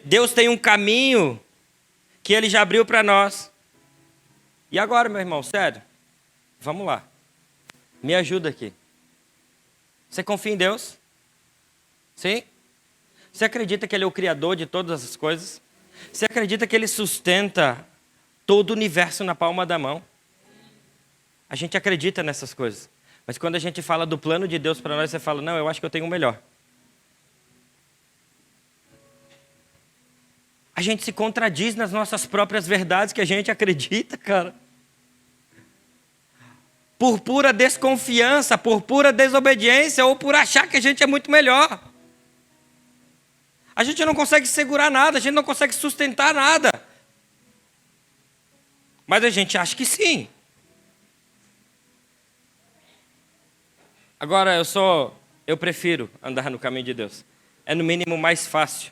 Deus tem um caminho que Ele já abriu para nós. E agora, meu irmão, sério? Vamos lá. Me ajuda aqui. Você confia em Deus? Sim? Você acredita que Ele é o Criador de todas as coisas? Você acredita que Ele sustenta todo o universo na palma da mão? A gente acredita nessas coisas. Mas quando a gente fala do plano de Deus para nós, você fala, não, eu acho que eu tenho o melhor. A gente se contradiz nas nossas próprias verdades que a gente acredita, cara. Por pura desconfiança, por pura desobediência ou por achar que a gente é muito melhor. A gente não consegue segurar nada, a gente não consegue sustentar nada. Mas a gente acha que sim. Agora, eu prefiro andar no caminho de Deus. É no mínimo mais fácil.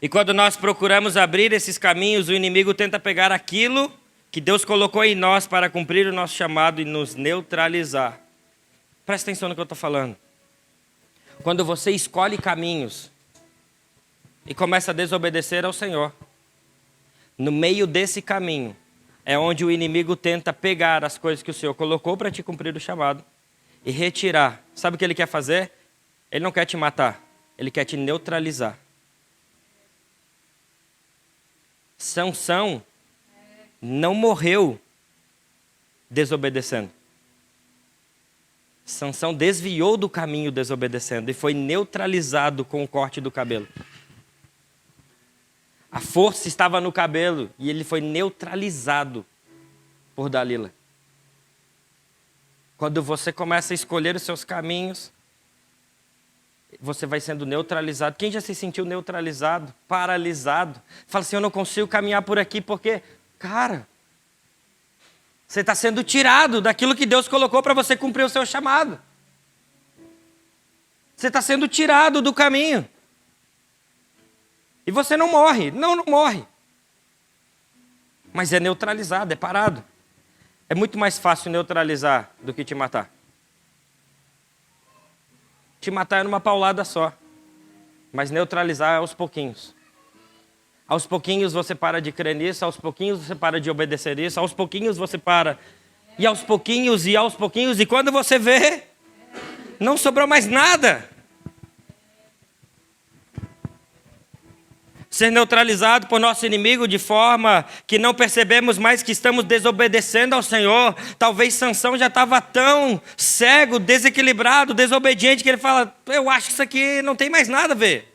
E quando nós procuramos abrir esses caminhos, o inimigo tenta pegar aquilo que Deus colocou em nós para cumprir o nosso chamado e nos neutralizar. Presta atenção no que eu estou falando. Quando você escolhe caminhos e começa a desobedecer ao Senhor, No meio desse caminho é onde o inimigo tenta pegar as coisas que o Senhor colocou para te cumprir o chamado e retirar. Sabe o que ele quer fazer? Ele não quer te matar, ele quer te neutralizar. Sansão não morreu desobedecendo. Sansão desviou do caminho desobedecendo e foi neutralizado com o corte do cabelo. A força estava no cabelo e ele foi neutralizado por Dalila. Quando você começa a escolher os seus caminhos, você vai sendo neutralizado. Quem já se sentiu neutralizado, paralisado? Fala assim, eu não consigo caminhar por aqui porque, cara, você está sendo tirado daquilo que Deus colocou para você cumprir o seu chamado. Você está sendo tirado do caminho. E você não morre. Não morre. Mas é neutralizado, é parado. É muito mais fácil neutralizar do que te matar. Te matar é numa paulada só. Mas neutralizar é aos pouquinhos. Aos pouquinhos você para de crer nisso, aos pouquinhos você para de obedecer isso, aos pouquinhos você para. E aos pouquinhos, e quando você vê, não sobrou mais nada. Ser neutralizado por nosso inimigo de forma que não percebemos mais que estamos desobedecendo ao Senhor. Talvez Sansão já estava tão cego, desequilibrado, desobediente, que ele fala, eu acho que isso aqui não tem mais nada a ver.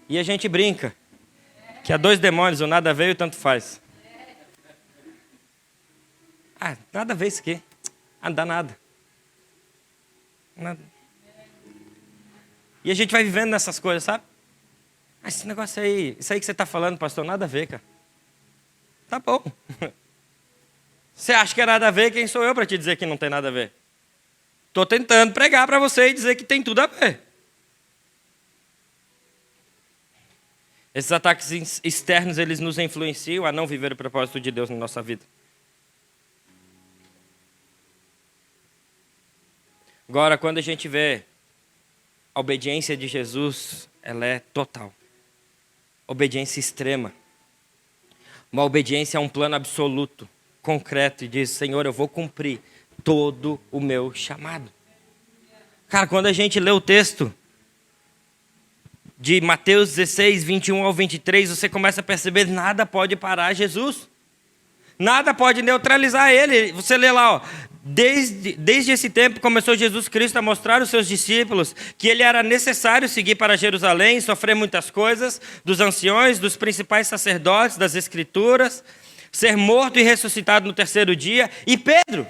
E a gente brinca que há dois demônios, o nada veio, tanto faz. Nada a ver isso aqui. Não dá nada. Nada. E a gente vai vivendo nessas coisas, sabe? Esse negócio aí, isso aí que você está falando, pastor, nada a ver, cara. Tá bom. Você acha que é nada a ver, quem sou eu para te dizer que não tem nada a ver? Estou tentando pregar para você e dizer que tem tudo a ver. Esses ataques externos, eles nos influenciam a não viver o propósito de Deus na nossa vida. Agora, quando a gente vê a obediência de Jesus, ela é total. Obediência extrema. Uma obediência a um plano absoluto, concreto, e diz, Senhor, eu vou cumprir todo o meu chamado. Cara, quando a gente lê o texto de Mateus 16, 21 ao 23, você começa a perceber, nada pode parar Jesus. Nada pode neutralizar ele. Você lê lá, desde esse tempo começou Jesus Cristo a mostrar aos seus discípulos que ele era necessário seguir para Jerusalém, sofrer muitas coisas, dos anciões, dos principais sacerdotes, das escrituras, ser morto e ressuscitado no terceiro dia. E Pedro,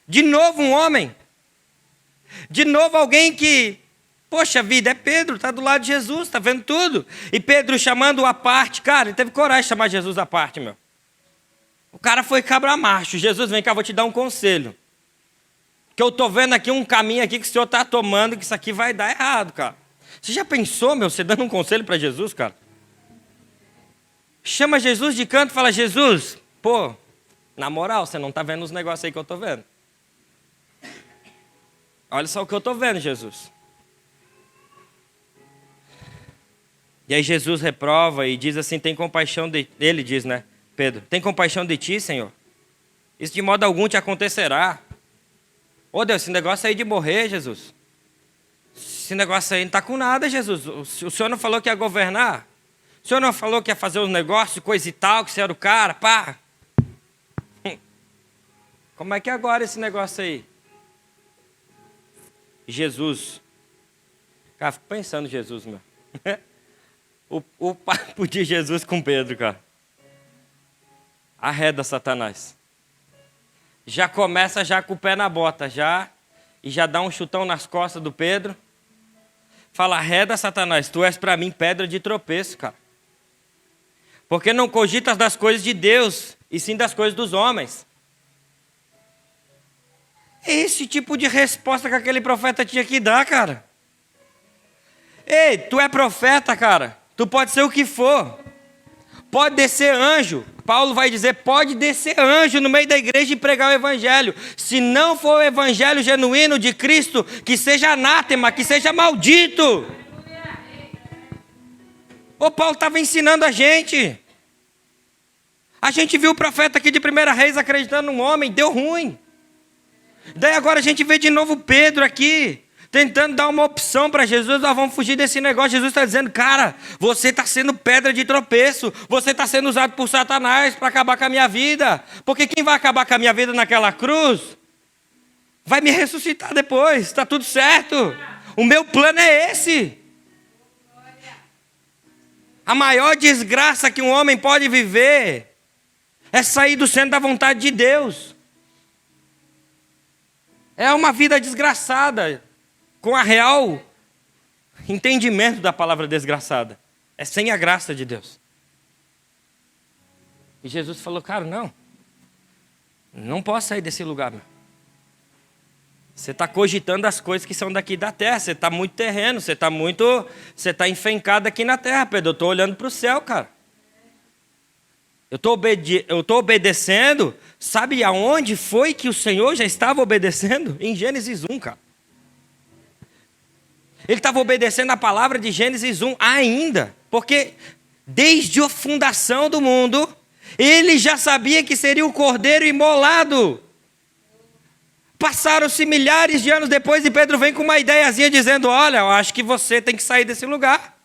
de novo um homem, de novo alguém que, poxa vida, é Pedro, está do lado de Jesus, está vendo tudo. E Pedro chamando-o à parte, cara, ele teve coragem de chamar Jesus à parte, meu. O cara foi cabra macho. Jesus, vem cá, vou te dar um conselho. Que eu estou vendo aqui um caminho aqui que o senhor está tomando, que isso aqui vai dar errado, cara. Você já pensou, meu, você dando um conselho para Jesus, cara? Chama Jesus de canto e fala, Jesus, pô, na moral, você não está vendo os negócios aí que eu estou vendo. Olha só o que eu estou vendo, Jesus. E aí Jesus reprova e diz assim, tem compaixão de... Ele diz, né? Pedro, tem compaixão de ti, Senhor? Isso de modo algum te acontecerá. Ô Deus, esse negócio aí de morrer, Jesus. Esse negócio aí não está com nada, Jesus. O Senhor não falou que ia governar? O Senhor não falou que ia fazer os negócios, coisa e tal, que você era o cara, pá? Como é que é agora esse negócio aí? Jesus. Cara, fico pensando em Jesus, meu. O papo de Jesus com Pedro, cara. Arreda Satanás. Já começa já com o pé na bota, e já dá um chutão nas costas do Pedro. Fala, arreda Satanás, tu és para mim pedra de tropeço, cara. Porque não cogitas das coisas de Deus, e sim das coisas dos homens. É esse tipo de resposta que aquele profeta tinha que dar, cara. Ei, tu é profeta, cara. Tu pode ser o que for. Pode descer anjo. Paulo vai dizer, pode descer anjo no meio da igreja e pregar o evangelho. Se não for o evangelho genuíno de Cristo, que seja anátema, que seja maldito. O Paulo estava ensinando a gente. A gente viu o profeta aqui de 1 Reis acreditando num homem, deu ruim. Daí agora a gente vê de novo Pedro aqui, tentando dar uma opção para Jesus. Nós vamos fugir desse negócio. Jesus está dizendo, cara, você está sendo pedra de tropeço. Você está sendo usado por Satanás para acabar com a minha vida. Porque quem vai acabar com a minha vida naquela cruz, vai me ressuscitar depois. Está tudo certo. O meu plano é esse. A maior desgraça que um homem pode viver é sair do centro da vontade de Deus. É uma vida desgraçada, com a real entendimento da palavra desgraçada. É sem a graça de Deus. E Jesus falou, cara, não posso sair desse lugar, meu. Você está cogitando as coisas que são daqui da terra. Você está muito terreno, você está enfencado aqui na terra, Pedro. Eu estou olhando para o céu, cara. Eu estou obedecendo. Sabe aonde foi que o Senhor já estava obedecendo? Em Gênesis 1, cara. Ele estava obedecendo a palavra de Gênesis 1 ainda. Porque desde a fundação do mundo, ele já sabia que seria o cordeiro imolado. Passaram-se milhares de anos depois e Pedro vem com uma ideiazinha dizendo, olha, eu acho que você tem que sair desse lugar.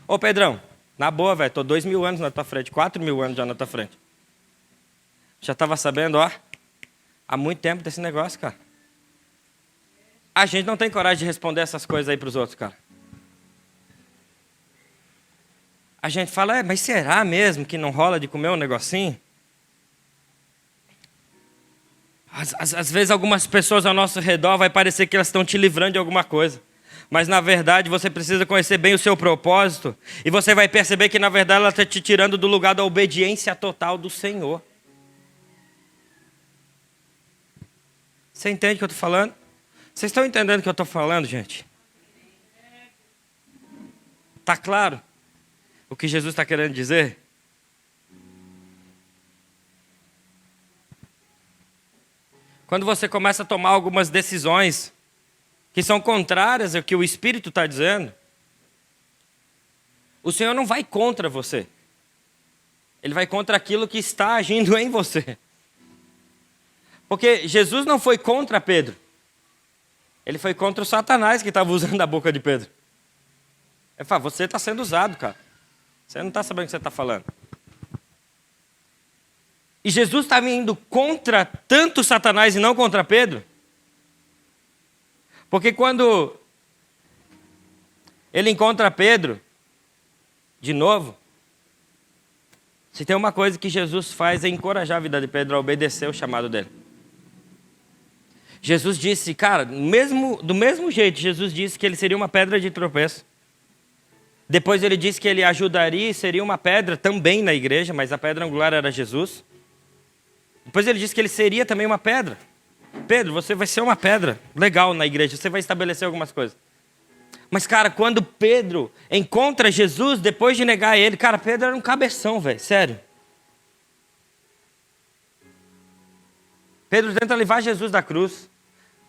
Ô Pedrão, na boa, velho, estou 2.000 anos na tua frente, 4.000 anos já na tua frente. Já estava sabendo, há muito tempo desse negócio, cara. A gente não tem coragem de responder essas coisas aí para os outros, cara. A gente fala, mas será mesmo que não rola de comer um negocinho? Às vezes algumas pessoas ao nosso redor vai parecer que elas estão te livrando de alguma coisa. Mas na verdade você precisa conhecer bem o seu propósito. E você vai perceber que na verdade ela está te tirando do lugar da obediência total do Senhor. Você entende o que eu estou falando? Vocês estão entendendo o que eu estou falando, gente? Está claro o que Jesus está querendo dizer? Quando você começa a tomar algumas decisões que são contrárias ao que o Espírito está dizendo, o Senhor não vai contra você. Ele vai contra aquilo que está agindo em você. Porque Jesus não foi contra Pedro. Ele foi contra o Satanás que estava usando a boca de Pedro. Ele fala, você está sendo usado, cara. Você não está sabendo o que você está falando. E Jesus estava indo contra tanto Satanás e não contra Pedro. Porque quando ele encontra Pedro, de novo, se tem uma coisa que Jesus faz é encorajar a vida de Pedro a obedecer o chamado dele. Jesus disse, cara, do mesmo jeito, Jesus disse que ele seria uma pedra de tropeço. Depois ele disse que ele ajudaria e seria uma pedra também na igreja, mas a pedra angular era Jesus. Depois ele disse que ele seria também uma pedra. Pedro, você vai ser uma pedra legal na igreja, você vai estabelecer algumas coisas. Mas, cara, quando Pedro encontra Jesus, depois de negar ele, cara, Pedro era um cabeção, velho, sério. Pedro tenta levar Jesus da cruz.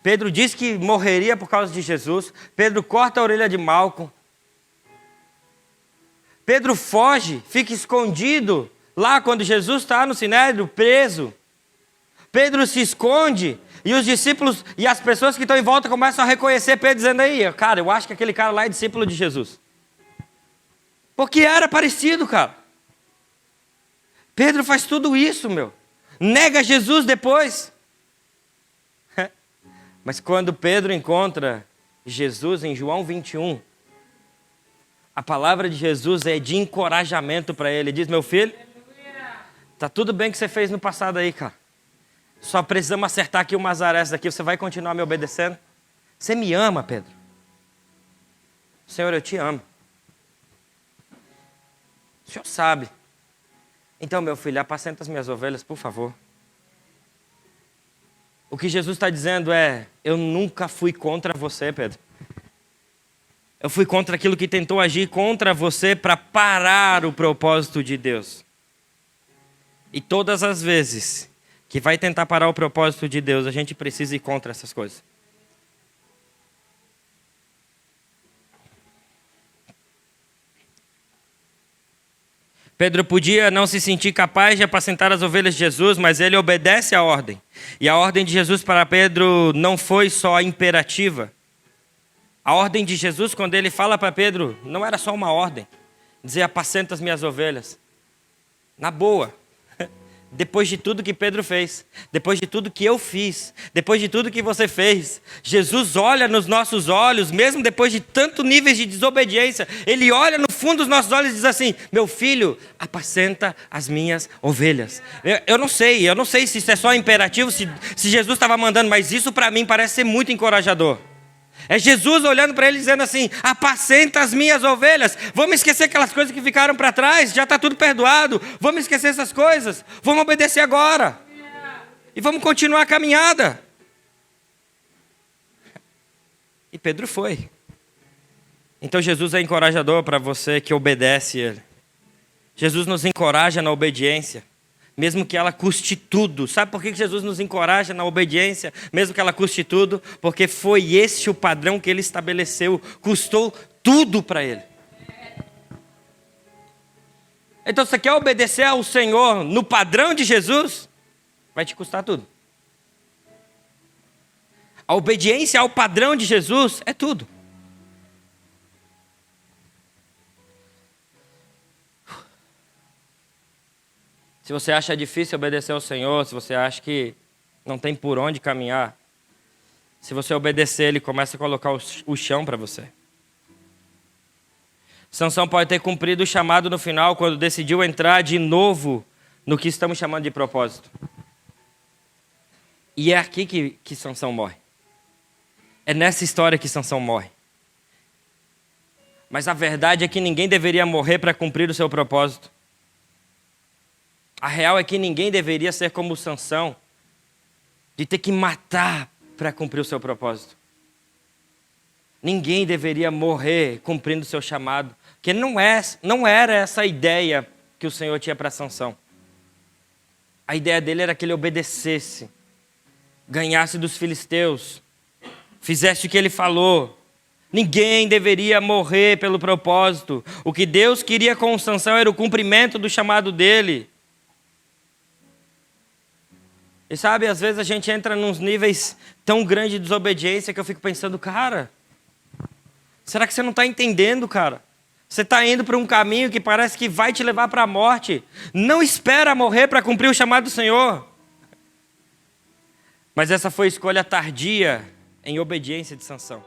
Pedro diz que morreria por causa de Jesus. Pedro corta a orelha de Malco. Pedro foge, fica escondido lá quando Jesus está no Sinédrio, preso. Pedro se esconde e os discípulos e as pessoas que estão em volta começam a reconhecer Pedro, dizendo aí, cara, eu acho que aquele cara lá é discípulo de Jesus. Porque era parecido, cara. Pedro faz tudo isso, meu. Nega Jesus depois. Mas quando Pedro encontra Jesus em João 21, a palavra de Jesus é de encorajamento para ele. Ele diz, meu filho, tá tudo bem que você fez no passado aí, cara. Só precisamos acertar aqui umas arestas aqui. Você vai continuar me obedecendo? Você me ama, Pedro? Senhor, eu te amo. O Senhor sabe. Então, meu filho, apacenta as minhas ovelhas, por favor. O que Jesus está dizendo é, eu nunca fui contra você, Pedro. Eu fui contra aquilo que tentou agir contra você para parar o propósito de Deus. E todas as vezes que vai tentar parar o propósito de Deus, a gente precisa ir contra essas coisas. Pedro podia não se sentir capaz de apacentar as ovelhas de Jesus, mas ele obedece à ordem. E a ordem de Jesus para Pedro não foi só imperativa. A ordem de Jesus, quando ele fala para Pedro, não era só uma ordem. Dizer, apacenta as minhas ovelhas. Na boa. Depois de tudo que Pedro fez, depois de tudo que eu fiz, depois de tudo que você fez, Jesus olha nos nossos olhos, mesmo depois de tantos níveis de desobediência, Ele olha no fundo dos nossos olhos e diz assim, meu filho, apacenta as minhas ovelhas. Eu não sei se isso é só imperativo, se Jesus estava mandando, mas isso para mim parece ser muito encorajador. É Jesus olhando para ele dizendo assim, apacenta as minhas ovelhas. Vamos esquecer aquelas coisas que ficaram para trás, já está tudo perdoado. Vamos esquecer essas coisas, vamos obedecer agora. E vamos continuar a caminhada. E Pedro foi. Então Jesus é encorajador para você que obedece Ele. Jesus nos encoraja na obediência, mesmo que ela custe tudo. Sabe por que Jesus nos encoraja na obediência, mesmo que ela custe tudo? Porque foi esse o padrão que Ele estabeleceu. Custou tudo para Ele. Então, você quer obedecer ao Senhor no padrão de Jesus? Vai te custar tudo. A obediência ao padrão de Jesus é tudo. Se você acha difícil obedecer ao Senhor, se você acha que não tem por onde caminhar, se você obedecer, Ele começa a colocar o chão para você. Sansão pode ter cumprido o chamado no final, quando decidiu entrar de novo no que estamos chamando de propósito. E é aqui que Sansão morre. É nessa história que Sansão morre. Mas a verdade é que ninguém deveria morrer para cumprir o seu propósito. A real é que ninguém deveria ser como Sansão, de ter que matar para cumprir o seu propósito. Ninguém deveria morrer cumprindo o seu chamado, porque não era essa a ideia que o Senhor tinha para Sansão. A ideia dele era que ele obedecesse, ganhasse dos filisteus, fizesse o que ele falou. Ninguém deveria morrer pelo propósito. O que Deus queria com Sansão era o cumprimento do chamado dele. E sabe, às vezes a gente entra nos níveis tão grandes de desobediência que eu fico pensando, cara, será que você não está entendendo, cara? Você está indo para um caminho que parece que vai te levar para a morte. Não espera morrer para cumprir o chamado do Senhor. Mas essa foi a escolha tardia em obediência de Sansão.